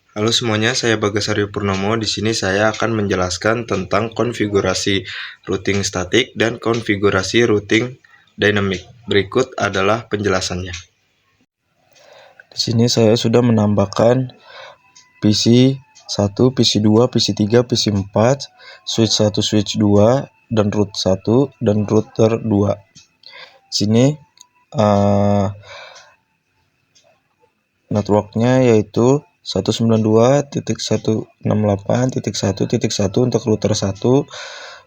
Halo semuanya, saya Bagas Aryo Purnomo. Di sini saya akan menjelaskan tentang konfigurasi routing statik dan konfigurasi routing dynamic. Berikut adalah penjelasannya. Di sini saya sudah menambahkan PC 1, PC 2, PC 3, PC 4, switch 1, switch 2, dan root 1 dan router 2. Di sini networknya yaitu 192.168.1.1 untuk router 1,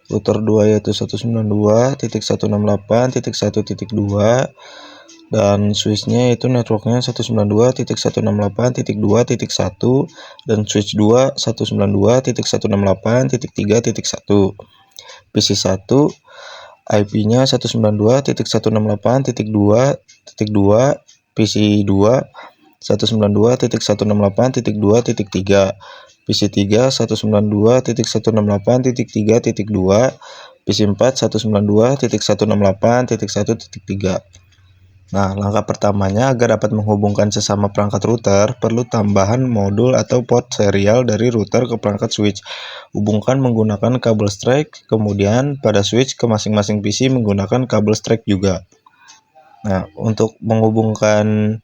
router 2 yaitu 192.168.1.2, dan switchnya yaitu networknya 192.168.2.1 dan switch 2 192.168.3.1. PC 1 IP-nya 192.168.2.2, PC 2 192.168.2.3, PC 3 192.168.3.2, PC 4 192.168.1.3. Nah, langkah pertamanya agar dapat menghubungkan sesama perangkat router, perlu tambahan modul atau port serial dari router ke perangkat switch. Hubungkan menggunakan kabel strike, kemudian pada switch ke masing-masing PC menggunakan kabel strike juga. Nah, untuk menghubungkan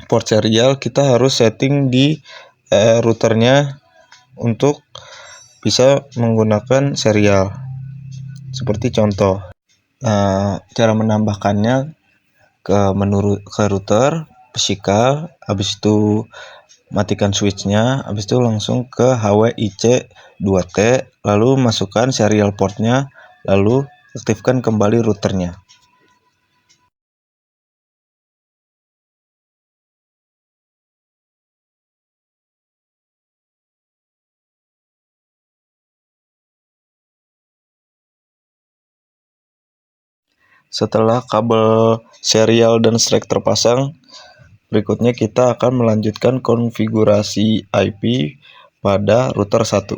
port serial, kita harus setting di routernya untuk bisa menggunakan serial. Seperti contoh, cara menambahkannya ke menu ke router, physical, habis itu matikan switchnya, habis itu langsung ke HWIC 2T, lalu masukkan serial portnya, lalu aktifkan kembali routernya. Setelah kabel serial dan strike terpasang, berikutnya kita akan melanjutkan konfigurasi IP pada router 1.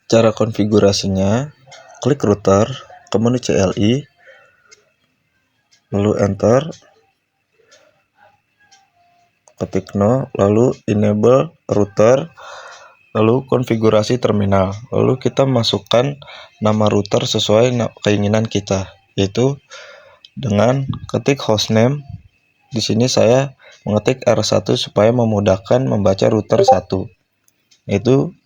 Cara konfigurasinya, klik router ke menu CLI, lalu enter, ketik no, lalu enable router, lalu konfigurasi terminal, lalu kita masukkan nama router sesuai keinginan kita, yaitu dengan ketik hostname. Di sini saya mengetik R1 supaya memudahkan membaca router 1, yaitu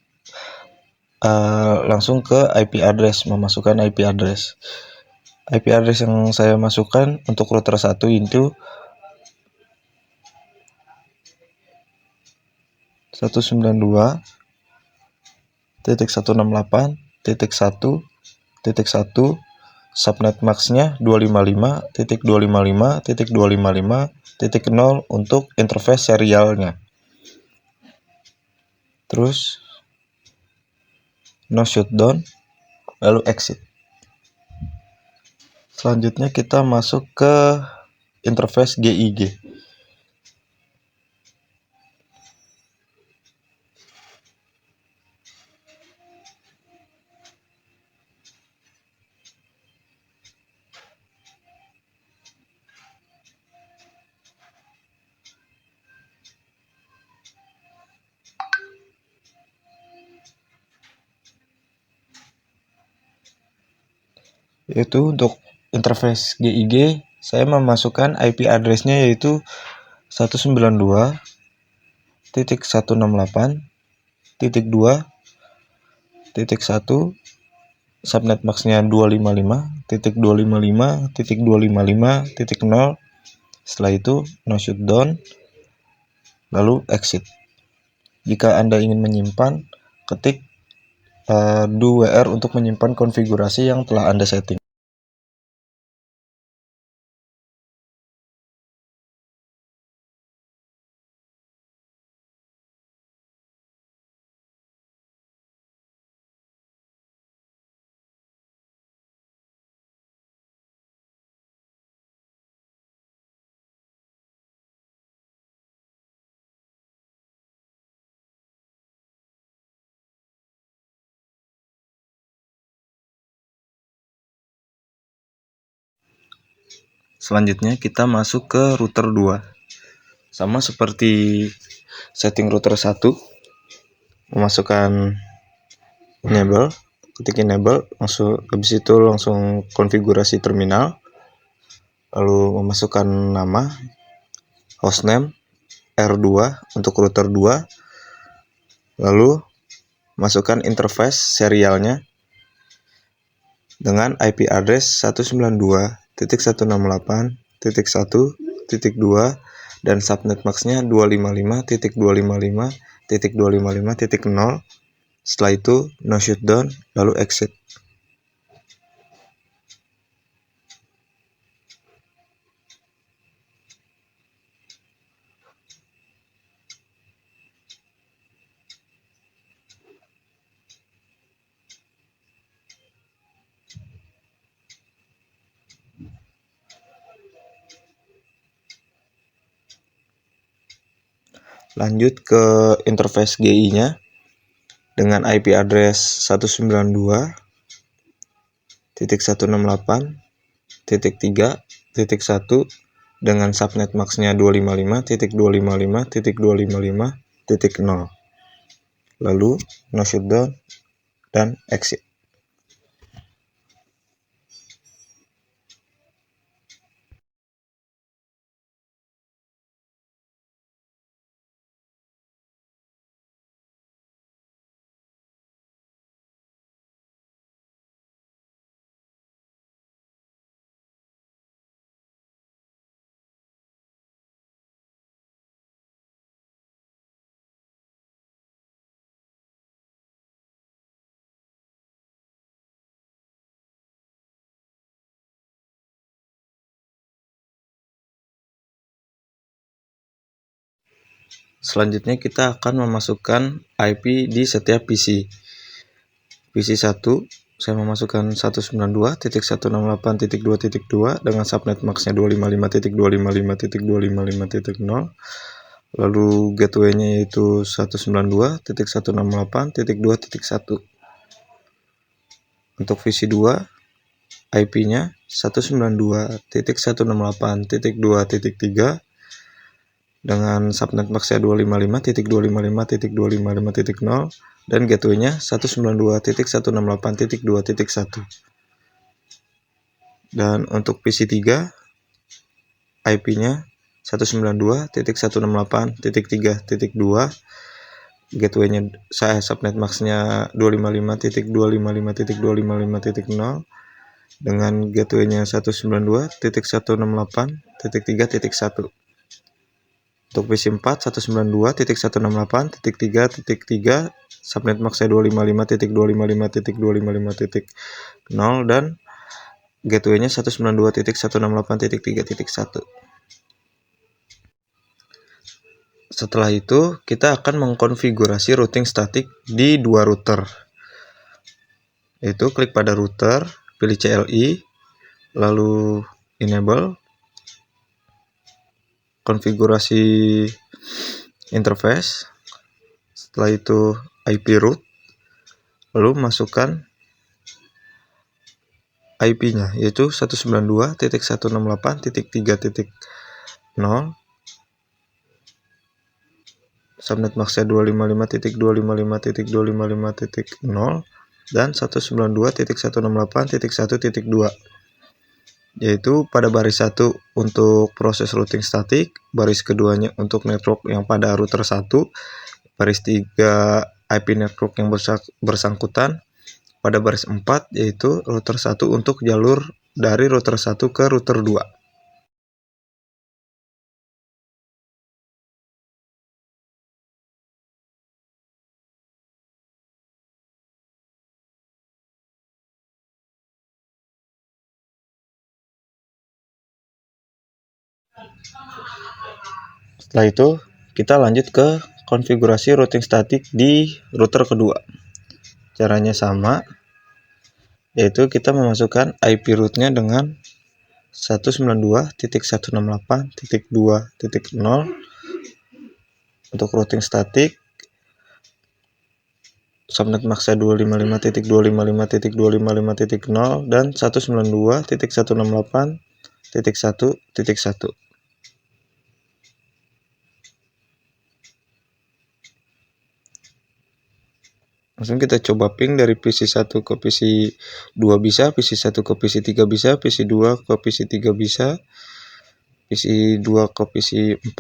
langsung ke IP address, memasukkan IP address. IP address yang saya masukkan untuk router 1 itu 192.168.1.1, subnet max-nya 255.255.255.0 untuk interface serialnya. Terus no shutdown, lalu exit. Selanjutnya kita masuk ke interface GIG. Yaitu untuk interface GIG, saya memasukkan IP address-nya yaitu 192.168.2.1 subnet max-nya 255.255.255.0. Setelah itu no shutdown, lalu exit. Jika Anda ingin menyimpan, ketik do wr untuk menyimpan konfigurasi yang telah Anda setting. Selanjutnya kita masuk ke router 2. Sama seperti setting router 1, memasukkan enable, ketik enable, habis itu langsung konfigurasi terminal, lalu memasukkan nama, hostname, R2 untuk router 2, lalu masukkan interface serialnya dengan IP address 192.168.1.2 dan subnet max-nya 255.255.255.0. Setelah itu no shutdown, lalu exit. Lanjut ke interface GI-nya dengan IP address 192.168.3.1 dengan subnet max-nya 255.255.255.0. Lalu no shutdown dan exit. Selanjutnya kita akan memasukkan IP di setiap PC. PC 1, saya memasukkan 192.168.2.2 dengan subnet max-nya 255.255.255.0. Lalu gateway-nya yaitu 192.168.2.1. Untuk PC 2, IP-nya 192.168.2.3 dengan subnet max-nya 255.255.255.0 dan gateway-nya 192.168.2.1. Dan untuk PC 3, IP-nya 192.168.3.2, gateway-nya subnet max-nya 255.255.255.0 dengan gateway-nya 192.168.3.1. Untuk PC 4, 192.168.3.3, subnet max-nya 255.255.255.0 dan gateway-nya 192.168.3.1. Setelah itu, kita akan mengkonfigurasi routing statik di dua router. Yaitu klik pada router, pilih CLI, lalu enable, konfigurasi interface, setelah itu IP root, lalu masukkan IP-nya yaitu 192.168.3.0, subnet max-nya 255.255.255.0 dan 192.168.1.2, yaitu pada baris 1 untuk proses routing statik, baris keduanya untuk network yang pada router 1, baris 3 IP network yang bersangkutan, pada baris 4, yaitu router 1 untuk jalur dari router 1 ke router 2. Setelah itu, kita lanjut ke konfigurasi routing statik di router kedua. Caranya sama, yaitu kita memasukkan IP rootnya dengan 192.168.2.0 untuk routing statik, subnet maksa 255.255.255.0 dan 192.168.1.1. Langsung kita coba ping dari PC1 ke PC2 bisa, PC1 ke PC3 bisa, PC2 ke PC3 bisa, PC2 ke PC4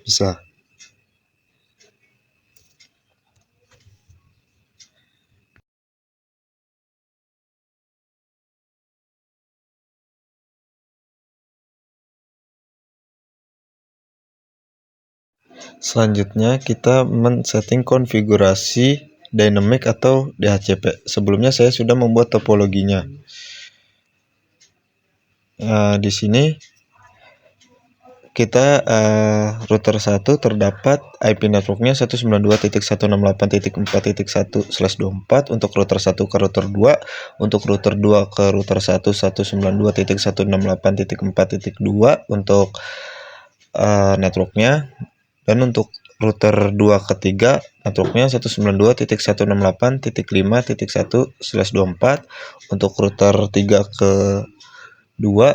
bisa. Selanjutnya kita men-setting konfigurasi dynamic atau DHCP. Sebelumnya saya sudah membuat topologinya. Di sini kita router 1 terdapat IP networknya 192.168.4.1/24 untuk router 1 ke router 2, untuk router 2 ke router 1 192.168.4.2 untuk networknya, dan untuk router 2 ke 3 networknya 192.168.5.1/24, untuk router 3 ke 2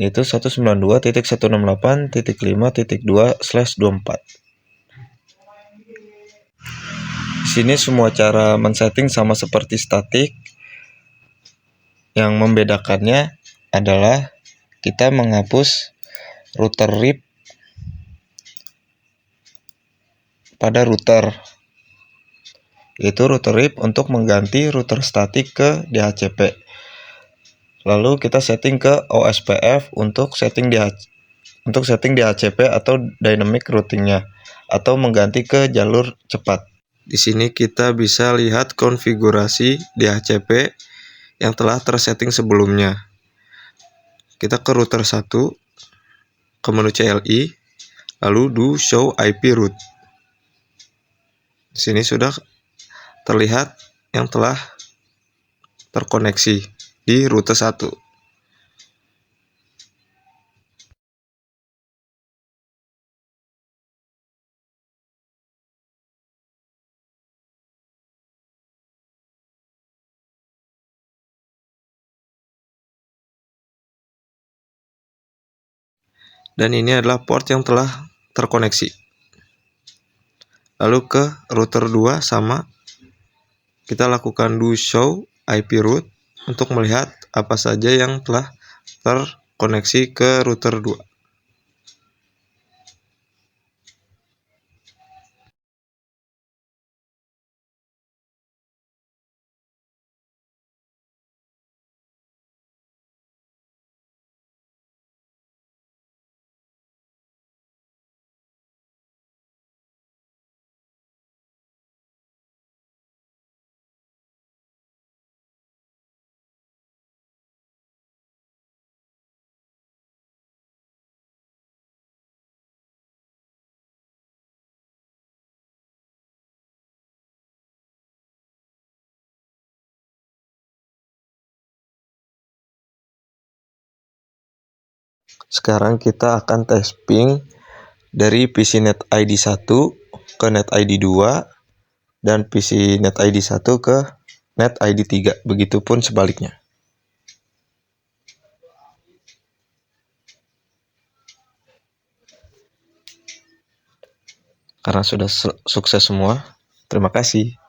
yaitu 192.168.5.2/24. Di sini semua cara men-setting sama seperti statik. Yang membedakannya adalah kita menghapus router RIP pada router, yaitu router RIP untuk mengganti router statik ke DHCP. Lalu kita setting ke OSPF untuk setting DHCP atau dynamic routingnya, atau mengganti ke jalur cepat. Di sini kita bisa lihat konfigurasi DHCP yang telah tersetting sebelumnya. Kita ke router 1, ke menu CLI, lalu do show IP route. Di sini sudah terlihat yang telah terkoneksi di router 1. Dan ini adalah port yang telah terkoneksi. Lalu ke router 2 sama, kita lakukan do show IP route untuk melihat apa saja yang telah terkoneksi ke router 2. Sekarang kita akan tes ping dari PC NetID 1 ke NetID 2 dan PC NetID 1 ke NetID 3, begitupun sebaliknya. Karena sudah sukses semua, terima kasih.